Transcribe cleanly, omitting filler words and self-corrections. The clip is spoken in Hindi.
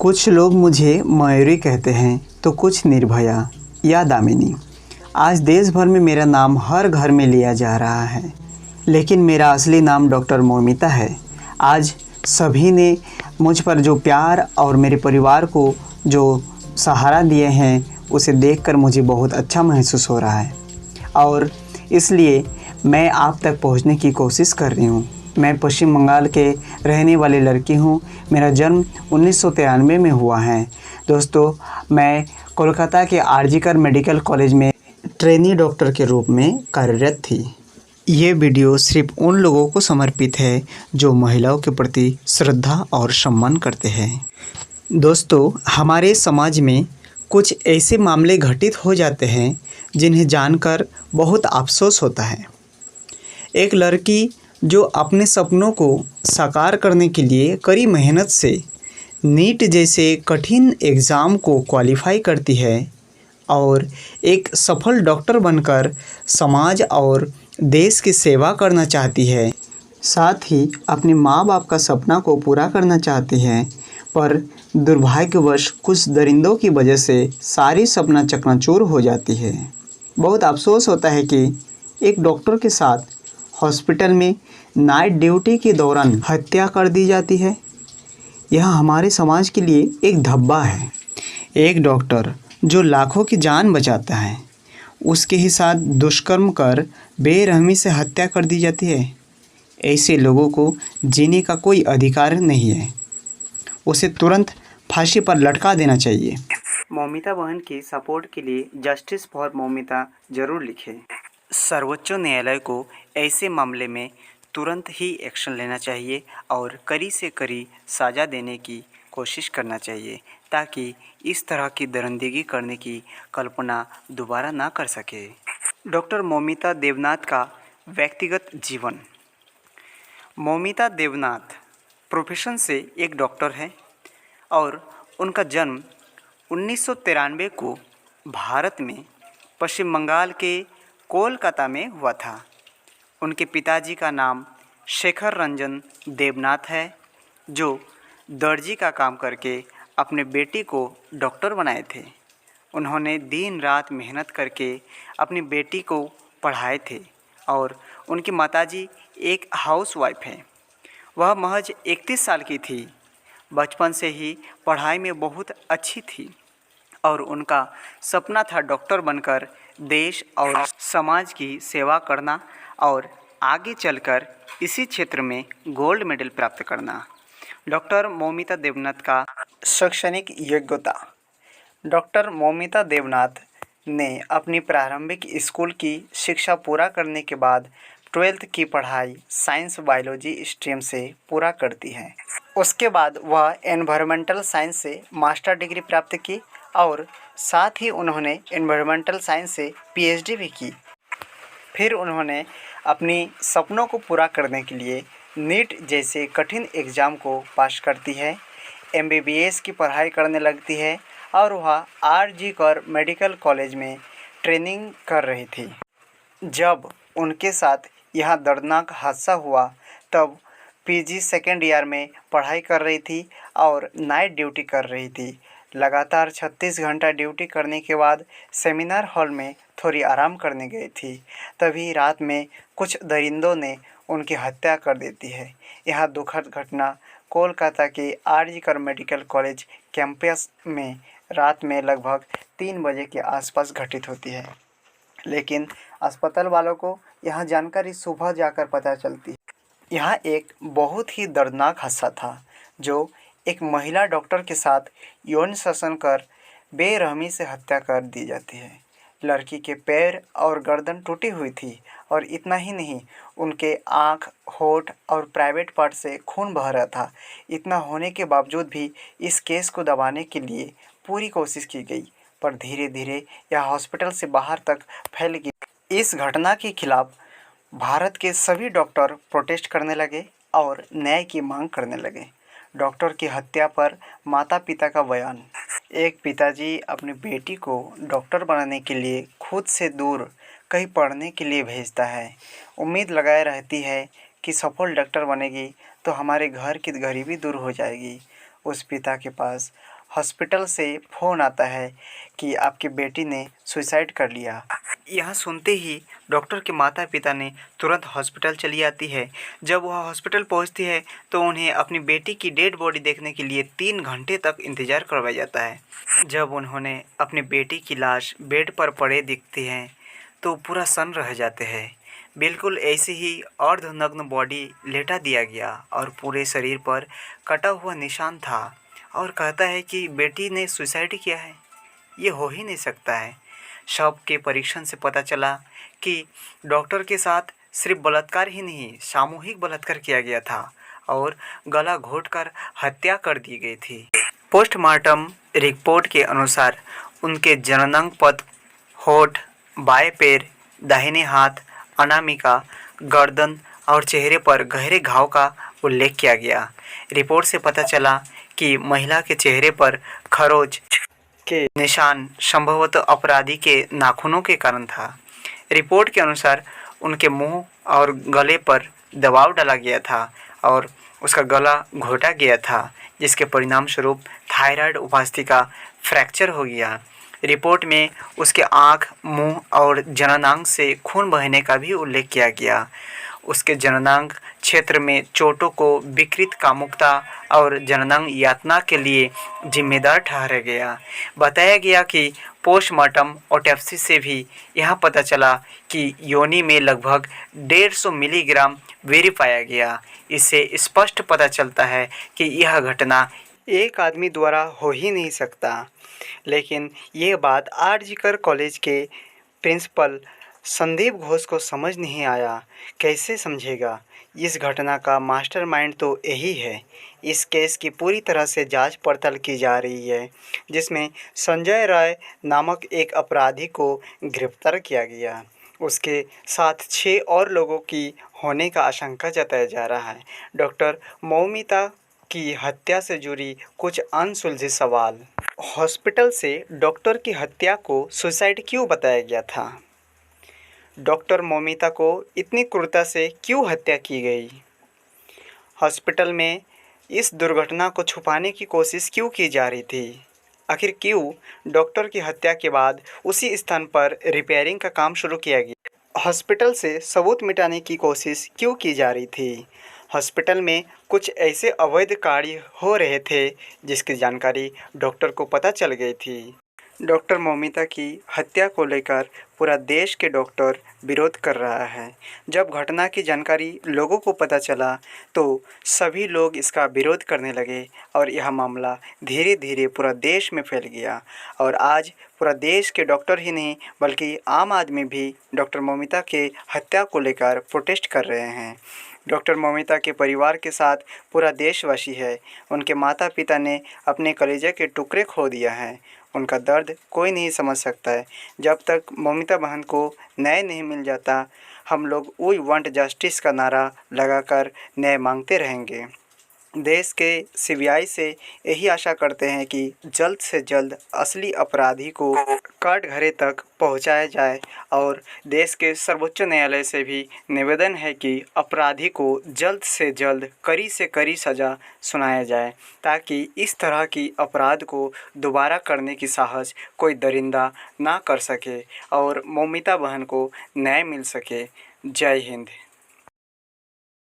कुछ लोग मुझे मयूरी कहते हैं तो कुछ निर्भया या दामिनी। आज देश भर में मेरा नाम हर घर में लिया जा रहा है, लेकिन मेरा असली नाम डॉक्टर मौमिता है। आज सभी ने मुझ पर जो प्यार और मेरे परिवार को जो सहारा दिए हैं, उसे देखकर मुझे बहुत अच्छा महसूस हो रहा है और इसलिए मैं आप तक पहुंचने की कोशिश कर रही हूं। मैं पश्चिम बंगाल के रहने वाली लड़की हूं। मेरा जन्म 1993 में हुआ है। दोस्तों, मैं कोलकाता के आरजीकर मेडिकल कॉलेज में ट्रेनी डॉक्टर के रूप में कार्यरत थी। ये वीडियो सिर्फ उन लोगों को समर्पित है जो महिलाओं के प्रति श्रद्धा और सम्मान करते हैं। दोस्तों, हमारे समाज में कुछ ऐसे मामले घटित हो जाते हैं जिन्हें जानकर बहुत अफसोस होता है। एक लड़की जो अपने सपनों को साकार करने के लिए कड़ी मेहनत से नीट जैसे कठिन एग्ज़ाम को क्वालिफाई करती है और एक सफल डॉक्टर बनकर समाज और देश की सेवा करना चाहती है, साथ ही अपने माँ बाप का सपना को पूरा करना चाहती है, पर दुर्भाग्यवश कुछ दरिंदों की वजह से सारी सपना चकनाचूर हो जाती है। बहुत अफसोस होता है कि एक डॉक्टर के साथ हॉस्पिटल में नाइट ड्यूटी के दौरान हत्या कर दी जाती है। यह हमारे समाज के लिए एक धब्बा है। एक डॉक्टर जो लाखों की जान बचाता है, उसके ही साथ दुष्कर्म कर बेरहमी से हत्या कर दी जाती है। ऐसे लोगों को जीने का कोई अधिकार नहीं है। उसे तुरंत फांसी पर लटका देना चाहिए। मौमिता बहन की सपोर्ट के लिए जस्टिस फॉर मौमिता जरूर लिखें। सर्वोच्च न्यायालय को ऐसे मामले में तुरंत ही एक्शन लेना चाहिए और कड़ी से कड़ी सज़ा देने की कोशिश करना चाहिए, ताकि इस तरह की दरिंदगी करने की कल्पना दोबारा ना कर सके। डॉक्टर मौमिता देवनाथ का व्यक्तिगत जीवन। मौमिता देवनाथ प्रोफेशन से एक डॉक्टर हैं और उनका जन्म 1993 को भारत में पश्चिम बंगाल के कोलकाता में हुआ था। उनके पिताजी का नाम शेखर रंजन देवनाथ है, जो दर्जी का काम करके अपने बेटी को डॉक्टर बनाए थे। उन्होंने दिन रात मेहनत करके अपनी बेटी को पढ़ाए थे और उनकी माताजी एक हाउसवाइफ हैं। वह महज 31 साल की थी। बचपन से ही पढ़ाई में बहुत अच्छी थी और उनका सपना था डॉक्टर बनकर देश और समाज की सेवा करना और आगे चलकर इसी क्षेत्र में गोल्ड मेडल प्राप्त करना। डॉक्टर मौमिता देवनाथ का शैक्षणिक योग्यता। डॉक्टर मौमिता देवनाथ ने अपनी प्रारंभिक स्कूल की शिक्षा पूरा करने के बाद 12th की पढ़ाई साइंस बायोलॉजी स्ट्रीम से पूरा करती हैं। उसके बाद वह एनवायरमेंटल साइंस से मास्टर डिग्री प्राप्त की और साथ ही उन्होंने एनवायरमेंटल साइंस से पीएचडी भी की। फिर उन्होंने अपनी सपनों को पूरा करने के लिए नीट जैसे कठिन एग्ज़ाम को पास करती है, एमबीबीएस की पढ़ाई करने लगती है और वह आरजीकर मेडिकल कॉलेज में ट्रेनिंग कर रही थी। जब उनके साथ यह दर्दनाक हादसा हुआ, तब पीजी सेकेंड ईयर में पढ़ाई कर रही थी और नाइट ड्यूटी कर रही थी। लगातार 36 घंटा ड्यूटी करने के बाद सेमिनार हॉल में थोड़ी आराम करने गई थी। तभी रात में कुछ दरिंदों ने उनकी हत्या कर देती है। यह दुखद घटना कोलकाता के आरजीकर मेडिकल कॉलेज कैंपस में रात में लगभग 3 बजे के आसपास घटित होती है, लेकिन अस्पताल वालों को यह जानकारी सुबह जाकर पता चलती है। यह एक बहुत ही दर्दनाक हादसा था, जो एक महिला डॉक्टर के साथ यौन शोषण कर बेरहमी से हत्या कर दी जाती है। लड़की के पैर और गर्दन टूटी हुई थी और इतना ही नहीं, उनके आँख, होठ और प्राइवेट पार्ट से खून बह रहा था। इतना होने के बावजूद भी इस केस को दबाने के लिए पूरी कोशिश की गई, पर धीरे धीरे यह हॉस्पिटल से बाहर तक फैल गई। इस घटना के खिलाफ भारत के सभी डॉक्टर प्रोटेस्ट करने लगे और न्याय की मांग करने लगे। डॉक्टर की हत्या पर माता पिता का बयान। एक पिताजी अपनी बेटी को डॉक्टर बनाने के लिए खुद से दूर कहीं पढ़ने के लिए भेजता है। उम्मीद लगाए रहती है कि सफल डॉक्टर बनेगी तो हमारे घर की गरीबी दूर हो जाएगी। उस पिता के पास हॉस्पिटल से फ़ोन आता है कि आपकी बेटी ने सुसाइड कर लिया। यह सुनते ही डॉक्टर के माता पिता ने तुरंत हॉस्पिटल चली आती है। जब वह हॉस्पिटल पहुंचती है तो उन्हें अपनी बेटी की डेड बॉडी देखने के लिए 3 घंटे तक इंतज़ार करवाया जाता है। जब उन्होंने अपनी बेटी की लाश बेड पर पड़े दिखती है तो पूरा सन्न रह जाते हैं। बिल्कुल ऐसे ही अर्धनग्न बॉडी लेटा दिया गया और पूरे शरीर पर कटा हुआ निशान था और कहता है कि बेटी ने सुसाइड किया है। ये हो ही नहीं सकता है। शव के परीक्षण से पता चला कि डॉक्टर के साथ सिर्फ बलात्कार ही नहीं, सामूहिक बलात्कार किया गया था और गला घोंटकर हत्या कर दी गई थी। पोस्टमार्टम रिपोर्ट के अनुसार उनके जननांग पद, होठ, बाएं पैर, दाहिने हाथ, अनामिका, गर्दन और चेहरे पर गहरे घाव का उल्लेख किया गया। रिपोर्ट से पता चला कि महिला के चेहरे पर खरोच के निशान संभवतः अपराधी के नाखूनों के कारण था। रिपोर्ट के अनुसार उनके मुंह और गले पर दबाव डाला गया था और उसका गला घोटा गया था, जिसके परिणाम स्वरूप थायराइड उपास्थि का फ्रैक्चर हो गया। रिपोर्ट में उसके आँख, मुंह और जननांग से खून बहने का भी उल्लेख किया गया। उसके जननांग क्षेत्र में चोटों को विकृत कामुकता और जननांग यातना के लिए जिम्मेदार ठहरा गया। बताया गया कि पोस्टमार्टम ऑटोप्सी से भी यह पता चला कि योनि में लगभग 150 मिलीग्राम वीर्य पाया गया। इससे स्पष्ट पता चलता है कि यह घटना एक आदमी द्वारा हो ही नहीं सकता। लेकिन ये बात आरजीकर कॉलेज के प्रिंसिपल संदीप घोष को समझ नहीं आया। कैसे समझेगा? इस घटना का मास्टरमाइंड तो यही है। इस केस की पूरी तरह से जांच पड़ताल की जा रही है, जिसमें संजय राय नामक एक अपराधी को गिरफ्तार किया गया। उसके साथ 6 और लोगों की होने का आशंका जताया जा रहा है। डॉक्टर मौमिता की हत्या से जुड़ी कुछ अनसुलझे सवाल। हॉस्पिटल से डॉक्टर की हत्या को सुसाइड क्यों बताया गया था? डॉक्टर मौमिता को इतनी क्रूरता से क्यों हत्या की गई? हॉस्पिटल में इस दुर्घटना को छुपाने की कोशिश क्यों की जा रही थी? आखिर क्यों डॉक्टर की हत्या के बाद उसी स्थान पर रिपेयरिंग का काम शुरू किया गया? हॉस्पिटल से सबूत मिटाने की कोशिश क्यों की जा रही थी? हॉस्पिटल में कुछ ऐसे अवैध कार्य हो रहे थे जिसकी जानकारी डॉक्टर को पता चल गई थी। डॉक्टर मौमिता की हत्या को लेकर पूरा देश के डॉक्टर विरोध कर रहा है। जब घटना की जानकारी लोगों को पता चला तो सभी लोग इसका विरोध करने लगे और यह मामला धीरे धीरे पूरा देश में फैल गया और आज पूरा देश के डॉक्टर ही नहीं बल्कि आम आदमी भी डॉक्टर मौमिता के हत्या को लेकर प्रोटेस्ट कर रहे हैं। डॉक्टर मौमिता के परिवार के साथ पूरा देशवासी है। उनके माता पिता ने अपने कलेजे के टुकड़े खो दिया है। उनका दर्द कोई नहीं समझ सकता है। जब तक मौमिता बहन को न्याय नहीं मिल जाता, हम लोग वी वांट जस्टिस का नारा लगाकर न्याय मांगते रहेंगे। देश के सीबीआई से यही आशा करते हैं कि जल्द से जल्द असली अपराधी को कटघरे तक पहुंचाया जाए और देश के सर्वोच्च न्यायालय से भी निवेदन है कि अपराधी को जल्द से जल्द कड़ी से कड़ी सज़ा सुनाया जाए ताकि इस तरह की अपराध को दोबारा करने की साहस कोई दरिंदा ना कर सके और मौमिता बहन को न्याय मिल सके। जय हिंद।